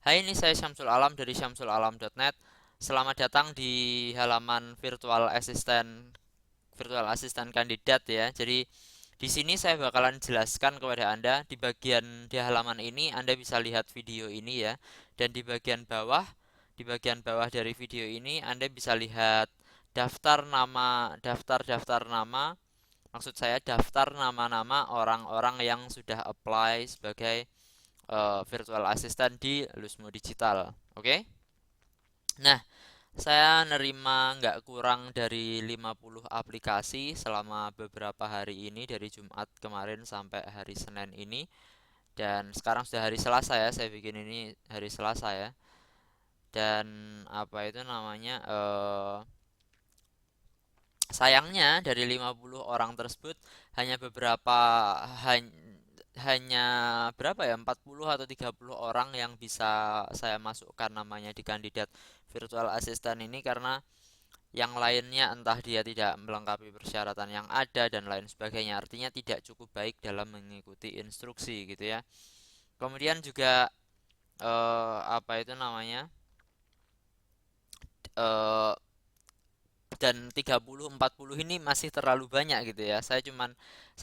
Hai, ini saya Syamsul Alam dari syamsulalam.net. Selamat datang di halaman virtual assistant kandidat ya. Jadi di sini saya bakalan jelaskan kepada Anda di halaman ini Anda bisa lihat video ini ya. Dan di bagian bawah dari video ini Anda bisa lihat daftar nama, maksud saya daftar nama-nama orang-orang yang sudah apply sebagai virtual assistant di Lusmo Digital. Oke? Nah, saya nerima nggak kurang dari 50 aplikasi selama beberapa hari ini dari Jumat kemarin sampai hari Senin ini. Dan sekarang sudah hari Selasa ya, saya bikin ini hari Selasa ya. Dan apa itu namanya? Sayangnya dari 50 orang tersebut hanya beberapa han- hanya berapa ya, 40 atau 30 orang yang bisa saya masukkan namanya di kandidat virtual assistant ini, karena yang lainnya entah dia tidak melengkapi persyaratan yang ada dan lain sebagainya, artinya tidak cukup baik dalam mengikuti instruksi gitu ya. Kemudian juga apa itu namanya, eh, dan 30-40 ini masih terlalu banyak gitu ya. Saya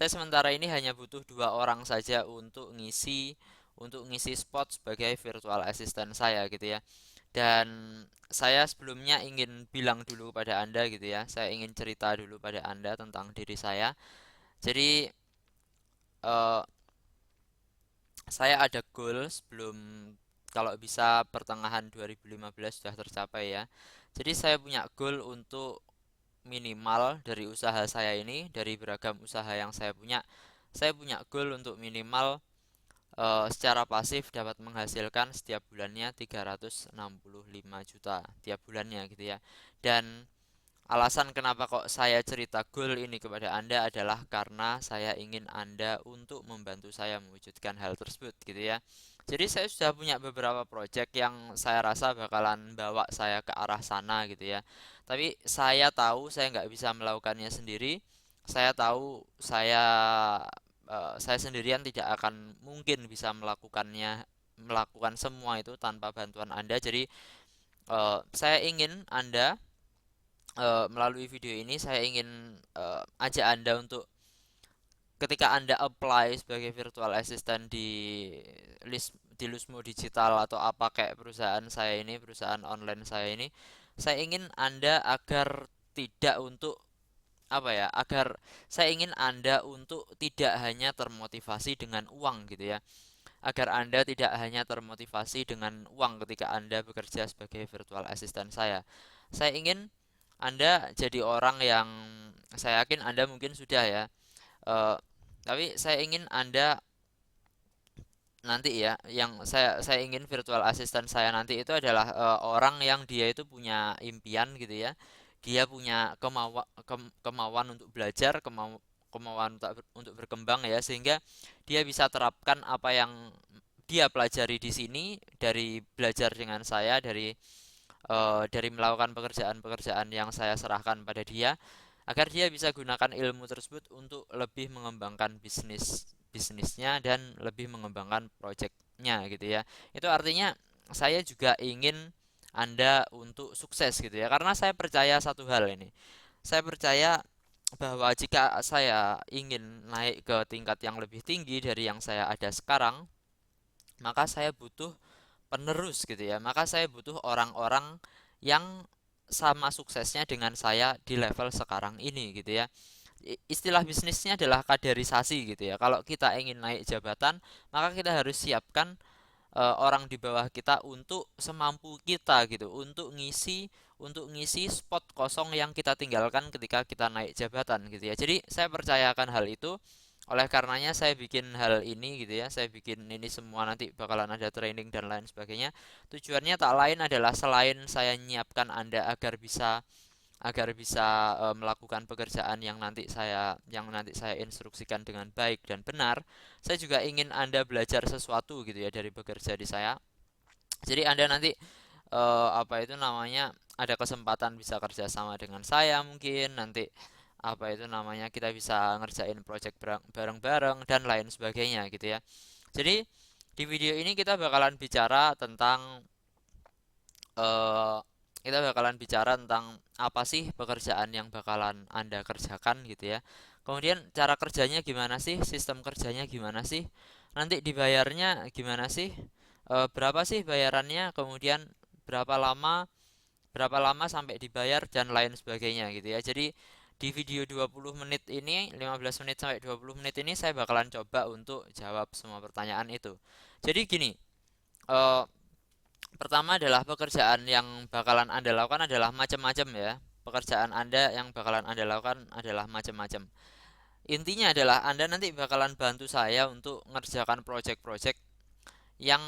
sementara ini hanya butuh 2 orang saja untuk ngisi spot sebagai virtual assistant saya gitu ya. Dan saya sebelumnya ingin bilang dulu pada Anda gitu ya. Saya ingin cerita dulu pada Anda tentang diri saya. Jadi eh, saya ada goal sebelum, kalau bisa pertengahan 2015 sudah tercapai ya. Jadi saya punya goal untuk minimal dari usaha saya ini, dari beragam usaha yang saya punya goal untuk minimal secara pasif dapat menghasilkan setiap bulannya 365 juta tiap bulannya gitu ya. Dan alasan kenapa kok saya cerita goal ini kepada Anda adalah karena saya ingin Anda untuk membantu saya mewujudkan hal tersebut gitu ya. Jadi saya sudah punya beberapa project yang saya rasa bakalan bawa saya ke arah sana gitu ya. Tapi saya tahu saya nggak bisa melakukannya sendiri. Saya tahu saya sendirian tidak akan mungkin bisa melakukan semua itu tanpa bantuan Anda. Jadi saya ingin Anda, melalui video ini saya ingin ajak Anda untuk, ketika Anda apply sebagai virtual assistant di Lusmo Digital atau apa kayak perusahaan saya ini, perusahaan online saya ini, saya ingin Anda agar tidak untuk apa ya, agar saya ingin Anda untuk tidak hanya termotivasi dengan uang gitu ya. Agar Anda tidak hanya termotivasi dengan uang ketika Anda bekerja sebagai virtual assistant saya. Saya ingin Anda jadi orang yang, saya yakin Anda mungkin sudah ya. Eh, tapi saya ingin Anda nanti ya, yang saya ingin virtual assistant saya nanti itu adalah orang yang dia itu punya impian gitu ya. Dia punya kemauan untuk belajar, kemauan untuk berkembang ya, sehingga dia bisa terapkan apa yang dia pelajari di sini, dari belajar dengan saya, dari melakukan pekerjaan-pekerjaan yang saya serahkan pada dia, agar dia bisa gunakan ilmu tersebut untuk lebih mengembangkan bisnisnya dan lebih mengembangkan projectnya gitu ya. Itu artinya saya juga ingin Anda untuk sukses gitu ya, karena saya percaya satu hal ini. Saya percaya bahwa jika saya ingin naik ke tingkat yang lebih tinggi dari yang saya ada sekarang, maka saya butuh penerus gitu ya. Maka saya butuh orang-orang yang sama suksesnya dengan saya di level sekarang ini gitu ya. Istilah bisnisnya adalah kaderisasi gitu ya. Kalau kita ingin naik jabatan, maka kita harus siapkan orang di bawah kita untuk semampu kita gitu, untuk ngisi spot kosong yang kita tinggalkan ketika kita naik jabatan gitu ya. Jadi saya percayakan hal itu. Oleh karenanya saya bikin hal ini gitu ya. Saya bikin ini semua, nanti bakalan ada training dan lain sebagainya. Tujuannya tak lain adalah, selain saya menyiapkan Anda agar bisa melakukan pekerjaan yang nanti saya instruksikan dengan baik dan benar, saya juga ingin Anda belajar sesuatu gitu ya dari bekerja di saya. Jadi Anda nanti apa itu namanya, ada kesempatan bisa kerja sama dengan saya, mungkin nanti apa itu namanya, kita bisa ngerjain project bareng-bareng dan lain sebagainya gitu ya. Jadi Di video ini kita bakalan bicara tentang eh kita bakalan bicara tentang apa sih pekerjaan yang bakalan Anda kerjakan gitu ya. Kemudian cara kerjanya gimana sih? Sistem kerjanya gimana sih? Nanti dibayarnya gimana sih? Berapa sih bayarannya? Kemudian berapa lama sampai dibayar dan lain sebagainya gitu ya. Jadi di video 20 menit ini, 15 menit sampai 20 menit ini saya bakalan coba untuk jawab semua pertanyaan itu. Jadi gini, eh, pertama adalah pekerjaan yang bakalan Anda lakukan adalah macam-macam ya. Pekerjaan Anda yang bakalan Anda lakukan adalah macam-macam. Intinya adalah Anda nanti bakalan bantu saya untuk mengerjakan project-project yang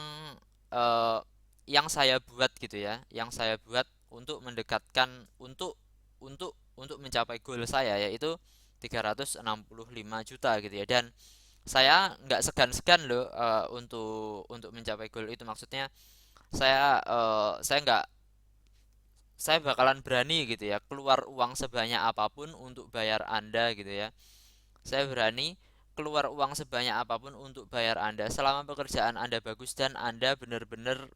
eh, yang saya buat gitu ya, yang saya buat untuk mendekatkan untuk mencapai goal saya yaitu 365 juta gitu ya. Dan saya nggak segan-segan loh untuk mencapai goal itu. Maksudnya saya nggak saya bakalan berani gitu ya keluar uang sebanyak apapun untuk bayar Anda gitu ya. Saya berani keluar uang sebanyak apapun untuk bayar Anda selama pekerjaan Anda bagus dan Anda benar-benar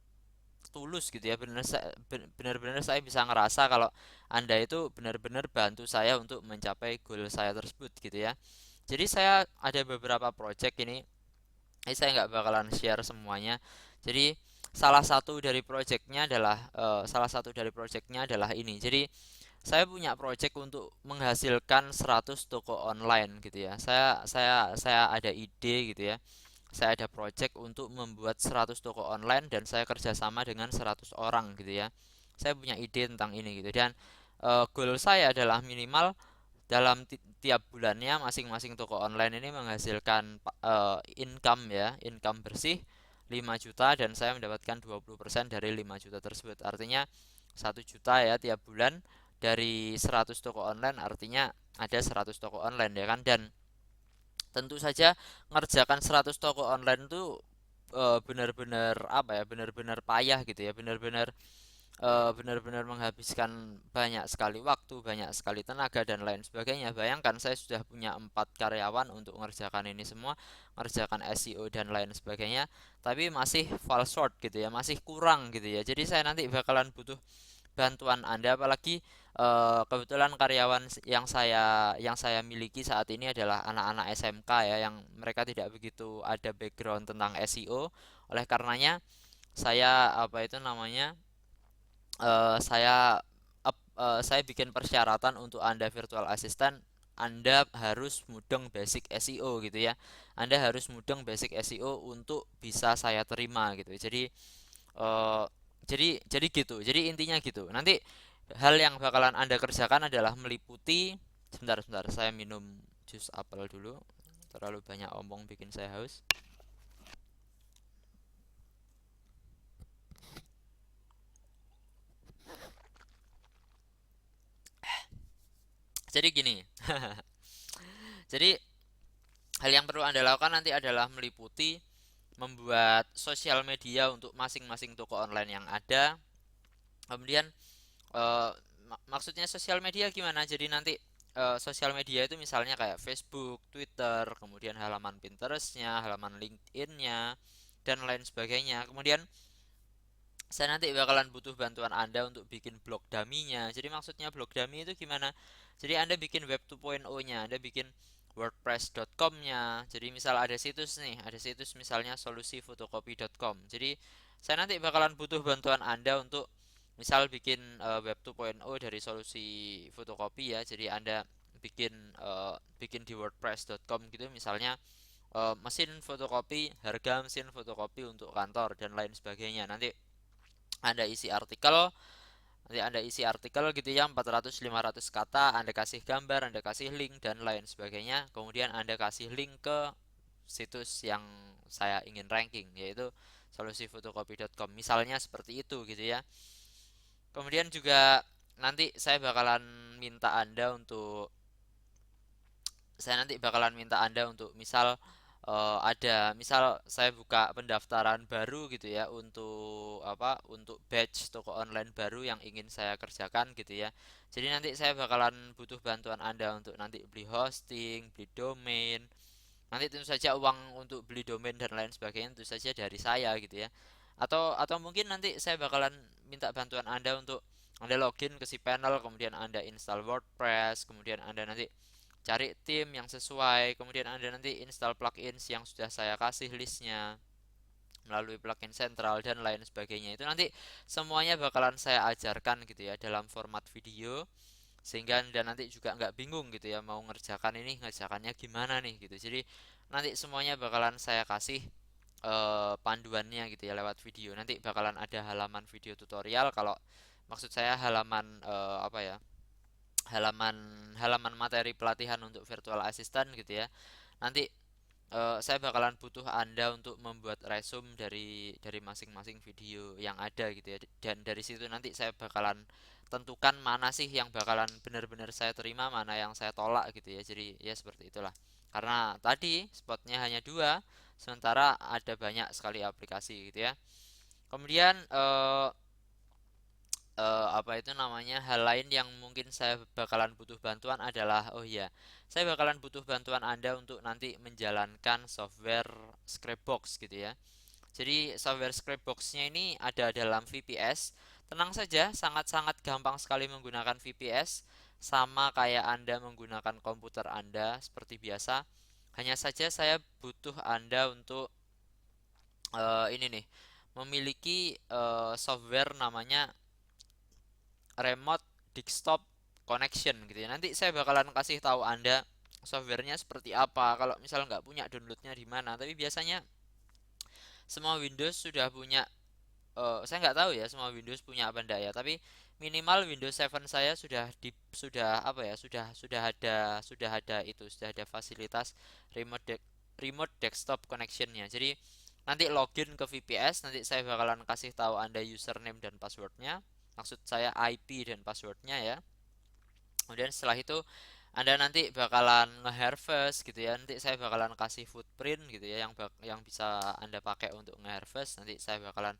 tulus gitu ya. Benar-benar saya bisa ngerasa kalau Anda itu benar-benar bantu saya untuk mencapai goal saya tersebut gitu ya. Jadi saya ada beberapa project ini saya nggak bakalan share semuanya. Jadi salah satu dari projectnya adalah ini. Jadi saya punya project untuk menghasilkan 100 toko online gitu ya. Saya ada ide gitu ya. Saya ada project untuk membuat 100 toko online dan saya kerjasama dengan 100 orang gitu ya. Saya punya ide tentang ini gitu dan goal saya adalah minimal dalam tiap bulannya masing-masing toko online ini menghasilkan income ya, income bersih 5 juta dan saya mendapatkan 20% dari 5 juta tersebut. Artinya 1 juta ya tiap bulan dari 100 toko online, artinya ada 100 toko online ya kan. Dan tentu saja ngerjakan 100 toko online itu benar-benar apa ya, benar-benar payah gitu ya, benar-benar menghabiskan banyak sekali waktu, banyak sekali tenaga dan lain sebagainya. Bayangkan saya sudah punya 4 karyawan untuk mengerjakan ini semua, mengerjakan SEO dan lain sebagainya, tapi masih fall short gitu ya, masih kurang gitu ya. Jadi saya nanti bakalan butuh bantuan Anda, apalagi kebetulan karyawan yang saya miliki saat ini adalah anak-anak SMK ya, yang mereka tidak begitu ada background tentang SEO. Oleh karenanya saya apa itu namanya saya bikin persyaratan untuk Anda virtual assistant. Anda harus mudeng basic SEO gitu ya. Anda harus mudeng basic SEO untuk bisa saya terima gitu. Eh, jadi gitu. Jadi intinya gitu. Nanti hal yang bakalan Anda kerjakan adalah meliputi, sebentar sebentar saya minum jus apel dulu. Terlalu banyak omong bikin saya haus. Jadi gini. Jadi hal yang perlu Anda lakukan nanti adalah meliputi membuat sosial media untuk masing-masing toko online yang ada. Kemudian maksudnya sosial media gimana? Jadi nanti sosial media itu misalnya kayak Facebook, Twitter, kemudian halaman Pinterestnya, halaman LinkedIn-nya, dan lain sebagainya. Kemudian saya nanti bakalan butuh bantuan Anda untuk bikin blog dummy-nya. Jadi maksudnya blog dummy itu gimana? Jadi Anda bikin web 2.0-nya, Anda bikin wordpress.com-nya. Jadi misal ada situs nih, ada situs misalnya solusifotokopi.com. Jadi saya nanti bakalan butuh bantuan Anda untuk misal bikin web 2.0 dari solusi fotokopi ya. Jadi Anda bikin bikin di wordpress.com gitu misalnya, mesin fotokopi, harga mesin fotokopi untuk kantor dan lain sebagainya. Anda isi artikel, Nanti Anda isi artikel gitu ya, 400-500 kata, Anda kasih gambar, Anda kasih link dan lain sebagainya. Kemudian Anda kasih link ke situs yang saya ingin ranking, yaitu solusifotokopi.com. Misalnya seperti itu gitu ya. Kemudian juga nanti saya nanti bakalan minta Anda untuk misal misal saya buka pendaftaran baru gitu ya, untuk batch toko online baru yang ingin saya kerjakan gitu ya. Jadi nanti saya bakalan butuh bantuan Anda untuk nanti beli hosting, beli domain, Nanti tentu saja uang untuk beli domain dan lain sebagainya tentu saja dari saya gitu ya. Atau mungkin nanti saya bakalan minta bantuan Anda untuk Anda login ke si panel, kemudian Anda install WordPress, kemudian Anda nanti cari tim yang sesuai, kemudian Anda nanti install plugins yang sudah saya kasih listnya melalui plugin sentral dan lain sebagainya. Itu nanti semuanya bakalan saya ajarkan gitu ya dalam format video, sehingga Anda nanti juga nggak bingung gitu ya mau ngerjakan ini ngerjakannya gimana nih gitu. Jadi nanti semuanya bakalan saya kasih panduannya gitu ya lewat video. Nanti bakalan ada halaman video tutorial, kalau maksud saya halaman apa ya, halaman halaman materi pelatihan untuk virtual assistant gitu ya. Nanti saya bakalan butuh Anda untuk membuat resume dari masing-masing video yang ada gitu ya. Dan dari situ nanti saya bakalan tentukan mana sih yang bakalan benar-benar saya terima, mana yang saya tolak gitu ya. Jadi ya seperti itulah. Karena tadi spotnya hanya dua, sementara ada banyak sekali aplikasi gitu ya. Kemudian apa itu namanya, hal lain yang mungkin saya bakalan butuh bantuan adalah, oh iya, saya bakalan butuh bantuan Anda untuk nanti menjalankan software Scrapbox gitu ya. Jadi software Scrapbox-nya ini ada dalam VPS. Tenang saja, sangat-sangat gampang sekali menggunakan VPS, sama kayak Anda menggunakan komputer Anda seperti biasa. Hanya saja saya butuh Anda untuk ini nih, memiliki software namanya remote desktop connection gitu ya. Nanti saya bakalan kasih tahu Anda softwarenya seperti apa. Kalau misal nggak punya, downloadnya di mana. Tapi biasanya semua Windows sudah punya. Saya nggak tahu ya semua Windows punya apa enggak ya. Tapi minimal Windows 7 saya sudah apa ya, sudah ada itu, sudah ada fasilitas remote desktop connectionnya. Jadi nanti login ke VPS, nanti saya bakalan kasih tahu Anda username dan passwordnya, maksud saya IP dan passwordnya ya. Kemudian setelah itu Anda nanti bakalan nge-harvest gitu ya. Nanti saya bakalan kasih footprint gitu ya yang bisa Anda pakai untuk nge-harvest. Nanti saya bakalan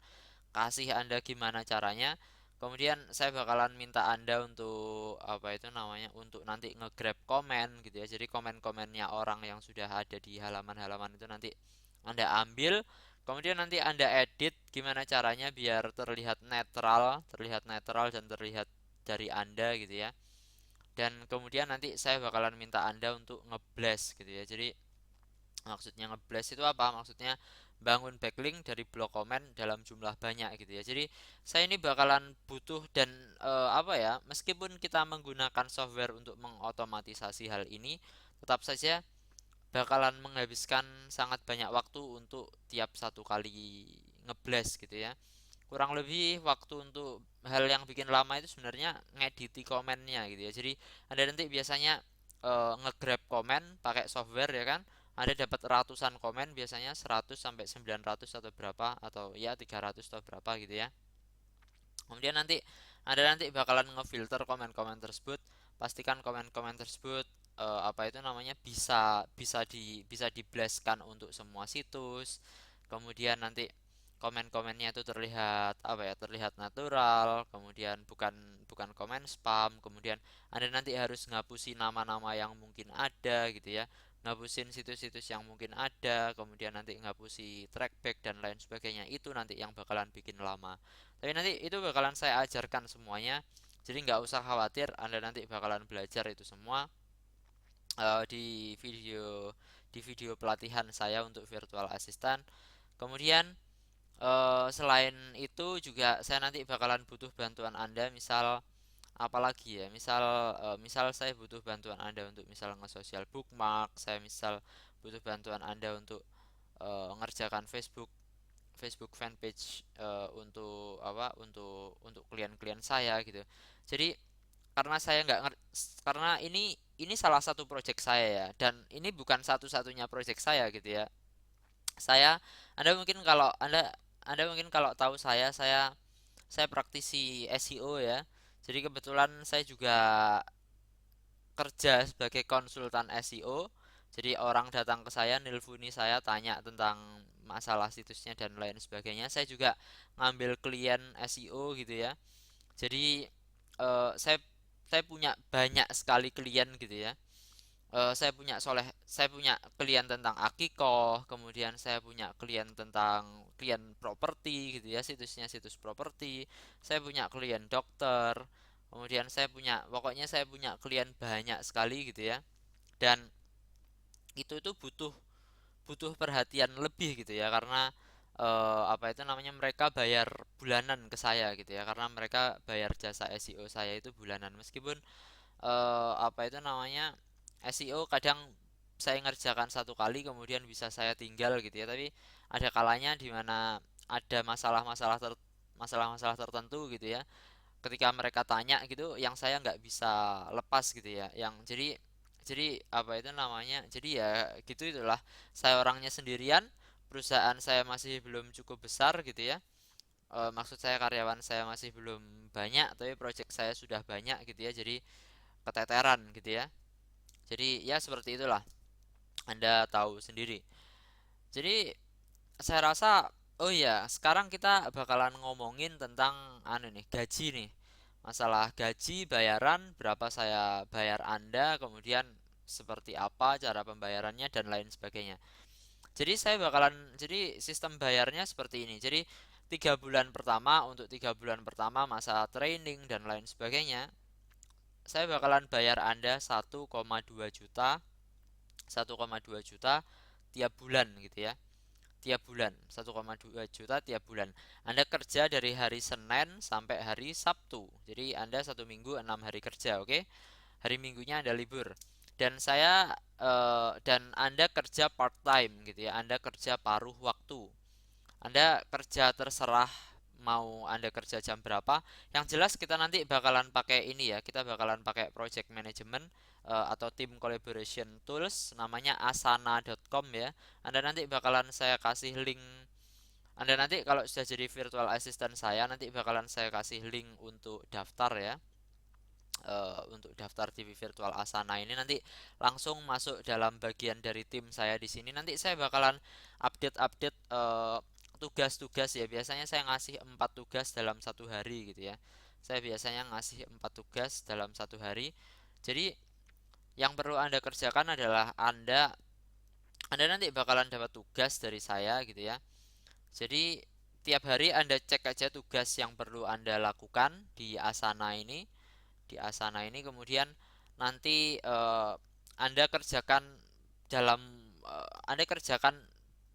kasih Anda gimana caranya. Kemudian saya bakalan minta Anda untuk apa itu namanya, untuk nanti nge-grab komen gitu ya. Jadi komen-komennya orang yang sudah ada di halaman-halaman itu nanti Anda ambil. Kemudian nanti Anda edit gimana caranya biar terlihat netral dan terlihat dari Anda gitu ya. Dan kemudian nanti saya bakalan minta Anda untuk ngeblast gitu ya. Jadi maksudnya ngeblast itu apa? Maksudnya bangun backlink dari blok komen dalam jumlah banyak gitu ya. Jadi saya ini bakalan butuh dan apa ya, meskipun kita menggunakan software untuk mengotomatisasi hal ini, tetap saja bakalan menghabiskan sangat banyak waktu untuk tiap satu kali ngeblast gitu ya. Kurang lebih waktu untuk hal yang bikin lama itu sebenarnya ngediti komennya gitu ya. Jadi ada nanti biasanya nge-grab komen pakai software ya kan, ada dapat ratusan komen, biasanya 100 sampai 900 atau berapa, atau ya 300 atau berapa gitu ya. Kemudian nanti ada nanti bakalan ngefilter komen-komen tersebut, pastikan komen-komen tersebut apa itu namanya, bisa diblastkan untuk semua situs. Kemudian nanti komen-komennya itu terlihat apa ya, terlihat natural, kemudian bukan bukan komen spam. Kemudian Anda nanti harus ngapusin nama-nama yang mungkin ada gitu ya, ngapusin situs-situs yang mungkin ada, kemudian nanti ngapusi trackback dan lain sebagainya. Itu nanti yang bakalan bikin lama, tapi nanti itu bakalan saya ajarkan semuanya. Jadi nggak usah khawatir, Anda nanti bakalan belajar itu semua di video pelatihan saya untuk virtual assistant. Kemudian selain itu juga saya nanti bakalan butuh bantuan Anda, misal apalagi ya, misal saya butuh bantuan Anda untuk misal nge-social bookmark, saya misal butuh bantuan Anda untuk ngerjakan Facebook Facebook fanpage untuk apa, untuk klien-klien saya gitu. Jadi karena saya nggak karena ini salah satu project saya ya, dan ini bukan satu-satunya project saya gitu ya. Saya Anda mungkin kalau Anda mungkin kalau tahu saya praktisi SEO ya. Jadi kebetulan saya juga kerja sebagai konsultan SEO. Jadi orang datang ke saya, nelponi saya, tanya tentang masalah situsnya dan lain sebagainya. Saya juga ngambil klien SEO gitu ya. Jadi saya punya banyak sekali klien gitu ya. saya punya klien tentang akikoh, kemudian saya punya klien tentang klien properti gitu ya, situsnya situs properti, saya punya klien dokter, kemudian pokoknya saya punya klien banyak sekali gitu ya. Dan itu butuh butuh perhatian lebih gitu ya, karena apa itu namanya, mereka bayar bulanan ke saya gitu ya, karena mereka bayar jasa SEO saya itu bulanan, meskipun apa itu namanya, SEO kadang saya ngerjakan satu kali kemudian bisa saya tinggal gitu ya, tapi ada kalanya di mana ada masalah-masalah tertentu gitu ya, ketika mereka tanya gitu yang saya nggak bisa lepas gitu ya, yang jadi apa itu namanya, jadi ya gitu, itulah saya orangnya sendirian, perusahaan saya masih belum cukup besar gitu ya. Maksud saya karyawan saya masih belum banyak, tapi project saya sudah banyak gitu ya, jadi keteteran gitu ya. Jadi ya seperti itulah, Anda tahu sendiri. Jadi saya rasa, oh iya, sekarang kita bakalan ngomongin tentang anu nih, gaji nih. Masalah gaji, bayaran, berapa saya bayar Anda, kemudian seperti apa cara pembayarannya dan lain sebagainya. Jadi sistem bayarnya seperti ini. Jadi 3 bulan pertama, untuk 3 bulan pertama masa training dan lain sebagainya, saya bakalan bayar Anda 1,2 juta, 1,2 juta tiap bulan gitu ya. Tiap bulan 1,2 juta tiap bulan. Anda kerja dari hari Senin sampai hari Sabtu. Jadi Anda 1 minggu 6 hari kerja, oke? Hari Minggunya Anda libur. Dan Anda kerja part time gitu ya. Anda kerja paruh waktu. Anda kerja terserah mau Anda kerja jam berapa. Yang jelas kita nanti bakalan pakai ini ya. Kita bakalan pakai project management atau team collaboration tools namanya asana.com ya. Anda nanti bakalan saya kasih link. Anda nanti kalau sudah jadi virtual assistant saya, nanti bakalan saya kasih link untuk daftar ya. Untuk daftar TV virtual Asana ini nanti langsung masuk dalam bagian dari tim saya di sini. Nanti saya bakalan update-update tugas-tugas ya. Biasanya saya ngasih 4 tugas dalam satu hari gitu ya. Saya biasanya ngasih 4 tugas dalam satu hari. Jadi yang perlu Anda kerjakan adalah Anda nanti bakalan dapat tugas dari saya gitu ya. Jadi tiap hari Anda cek aja tugas yang perlu Anda lakukan di Asana ini, kemudian nanti Anda kerjakan dalam Anda kerjakan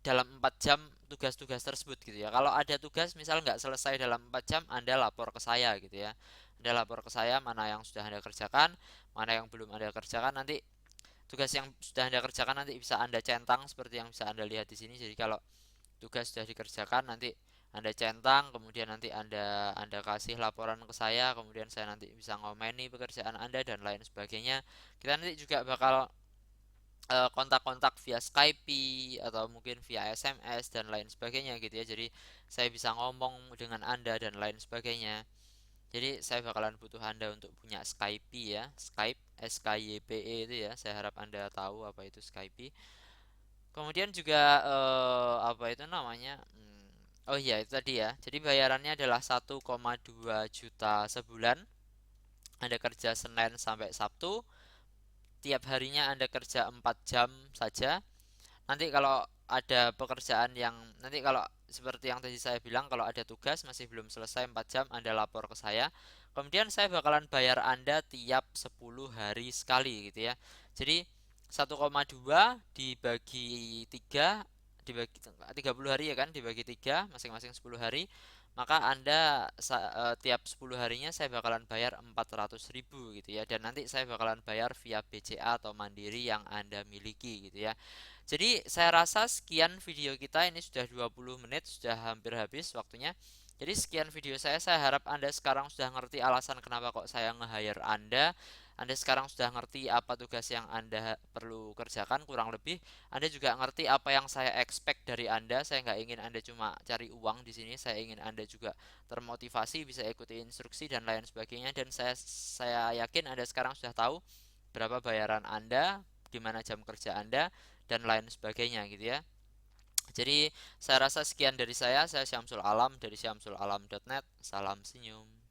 dalam 4 jam tugas-tugas tersebut gitu ya. Kalau ada tugas misal nggak selesai dalam 4 jam, Anda lapor ke saya gitu ya. Anda lapor ke saya mana yang sudah Anda kerjakan, mana yang belum Anda kerjakan. Nanti tugas yang sudah Anda kerjakan nanti bisa Anda centang seperti yang bisa Anda lihat di sini. Jadi kalau tugas sudah dikerjakan nanti Anda centang, kemudian nanti Anda kasih laporan ke saya, kemudian saya nanti bisa ngomeni pekerjaan Anda dan lain sebagainya. Kita nanti juga bakal kontak-kontak via Skype atau mungkin via SMS dan lain sebagainya gitu ya. Jadi saya bisa ngomong dengan Anda dan lain sebagainya. Jadi saya bakalan butuh Anda untuk punya Skype ya, Skype SKYPE itu ya. Saya harap Anda tahu apa itu Skype. Kemudian juga apa itu namanya? Oh iya, itu tadi ya. Jadi bayarannya adalah 1,2 juta sebulan. Anda kerja Senin sampai Sabtu. Tiap harinya Anda kerja 4 jam saja. Nanti kalau ada pekerjaan yang nanti kalau seperti yang tadi saya bilang, kalau ada tugas masih belum selesai 4 jam, Anda lapor ke saya. Kemudian saya bakalan bayar Anda tiap 10 hari sekali gitu ya. Jadi 1,2 dibagi 3, dibagi 30 hari ya kan, dibagi 3 masing-masing 10 hari, maka Anda tiap 10 harinya saya bakalan bayar 400.000 gitu ya, dan nanti saya bakalan bayar via BCA atau Mandiri yang Anda miliki gitu ya. Jadi saya rasa sekian video kita, ini sudah 20 menit, sudah hampir habis waktunya. Jadi sekian video saya harap Anda sekarang sudah ngerti alasan kenapa kok saya nge-hire Anda. Anda sekarang sudah ngerti apa tugas yang Anda perlu kerjakan kurang lebih. Anda juga ngerti apa yang saya expect dari Anda. Saya nggak ingin Anda cuma cari uang di sini. Saya ingin Anda juga termotivasi, bisa ikuti instruksi dan lain sebagainya. Dan saya yakin Anda sekarang sudah tahu berapa bayaran Anda, di mana jam kerja Anda, dan lain sebagainya gitu ya. Jadi saya rasa sekian dari saya Syamsul Alam dari syamsulalam.net. Salam senyum.